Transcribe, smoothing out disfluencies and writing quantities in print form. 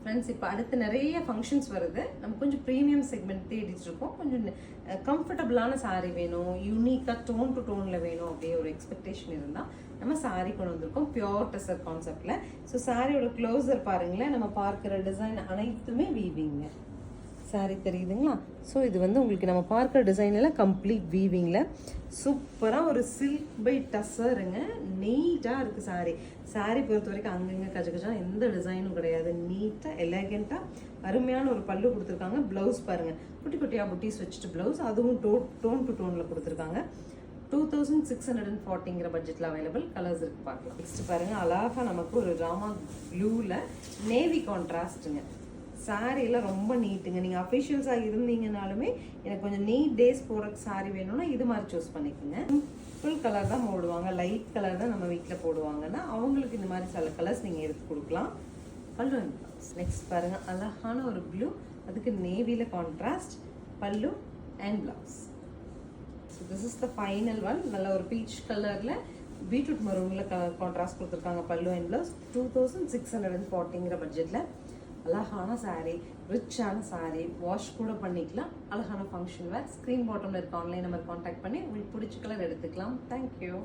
Friends இப்போ அடுத்து நிறைய ஃபங்க்ஷன்ஸ் வருது. நம்ம கொஞ்சம் ப்ரீமியம் செக்மெண்ட் தேடிட்டு இருக்கோம். கொஞ்சம் கம்ஃபர்டபுளான saree வேணும், யூனிக்காக டோன் டு டோனில் வேணும் அப்படியே ஒரு எக்ஸ்பெக்டேஷன் இருந்தால் நம்ம saree கொண்டு வந்திருக்கோம் பியோர் டெசர் கான்செப்டில். ஸோ சாரியோட க்ளோசர் பாருங்களேன், நம்ம பார்க்குற டிசைன் அனைத்துமே வீவிங்க. சாரி தெரியுதுங்களா? ஸோ இது வந்து உங்களுக்கு நம்ம பார்க்குற டிசைனில் கம்ப்ளீட் வீவிங்கில் சூப்பராக ஒரு சில்க் பை டஸ்ஸருங்க. நீட்டாக இருக்குது சாரி. சாரி பொறுத்த வரைக்கும் அங்கங்கே கஜகஜா எந்த டிசைனும் கிடையாது. நீட்டாக எலகெண்ட்டாக அருமையான ஒரு பல்லு கொடுத்துருக்காங்க. ப்ளவுஸ் பாருங்கள், குட்டி குட்டியாக புட்டிஸ் வச்சுட்டு ப்ளவுஸ், அதுவும் டோன் டு டோனில் கொடுத்துருக்காங்க. 2640ங்கிற பட்ஜெட்டில் அவைலபிள். கலர்ஸ் இருக்குது, பார்க்கலாம். நெக்ஸ்ட் பாருங்கள், அழகாக நமக்கு ஒரு ராமா ப்ளூவில் நேவி கான்ட்ராஸ்ட்டுங்க. சாரீலாம் ரொம்ப நீட்டுங்க. நீங்கள் அஃபிஷியல்ஸாக இருந்தீங்கனாலுமே எனக்கு கொஞ்சம் நீட் டேஸ் போடுற சாரீ வேணும்னா இது மாதிரி சூஸ் பண்ணிக்கோங்க. ஃபுல் கலர் தான் போடுவாங்க, லைட் கலர் தான் நம்ம வீட்டில் போடுவாங்கன்னா அவங்களுக்கு இந்த மாதிரி சில கலர்ஸ் நீங்கள் எடுத்து கொடுக்கலாம். பல்லு அண்ட் ப்ளவுஸ். நெக்ஸ்ட் பாருங்கள், அழகான ஒரு ப்ளூ, அதுக்கு நேவியில் கான்ட்ராஸ்ட் பல்லு and blouse. So this is the final one. நல்ல ஒரு பீச் கலரில் பீட்ரூட் மரூனில் கான்ட்ராஸ்ட் கொடுத்துருக்காங்க பல்லு அண்ட் ப்ளவுஸ். 2640ங்கிற பட்ஜெட்டில் அழகான சாரீ, ரிச்சான சாரீ, வாஷ் கூட பண்ணிக்கலாம். அழகான ஃபங்க்ஷன் வேர். ஸ்க்ரீன் பாட்டமில் இருக்க ஆன்லைன் நம்பர் கான்டாக்ட் பண்ணி உங்களுக்கு பிடிச்ச கலர் எடுத்துக்கலாம். தேங்க்யூ.